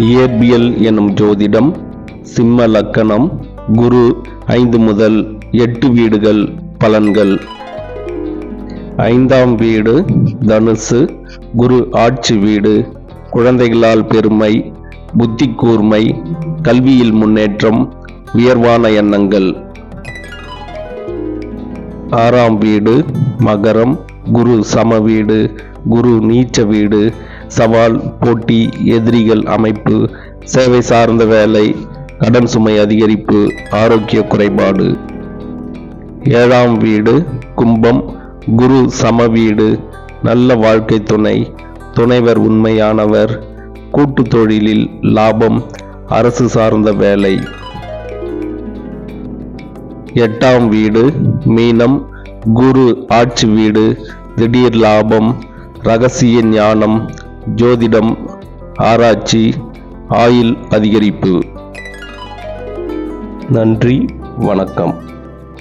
இயற்பியல் எனும் ஜோதிடம். சிம்ம லக்கணம். குரு 5 முதல் 8 வீடுகள் பலன்கள். 5ஆம் வீடு தனுசு. குரு ஆட்சி வீடு. குழந்தைகளால் பெருமை, புத்தி கூர்மை, கல்வியில் முன்னேற்றம், உயர்வான எண்ணங்கள். 6ஆம் வீடு மகரம். குரு சம வீடு. குரு நீச்ச வீடு. சவால், போட்டி, எதிரிகள் அமைப்பு, சேவை சார்ந்த வேலை, கடன் சுமை அதிகரிப்பு, ஆரோக்கிய குறைபாடு. 7ஆம் வீடு கும்பம். குரு சம வீடு. நல்ல வாழ்க்கை துணை, துணைவர் உண்மையானவர், கூட்டு தொழிலில் லாபம், அரசு சார்ந்த வேலை. 8ஆம் வீடு மீனம். குரு ஆட்சி வீடு. திடீர் லாபம், ரகசிய ஞானம், ஜோதிடம், ஆராய்ச்சி, ஆயுள் அதிகரிப்பு. நன்றி, வணக்கம்.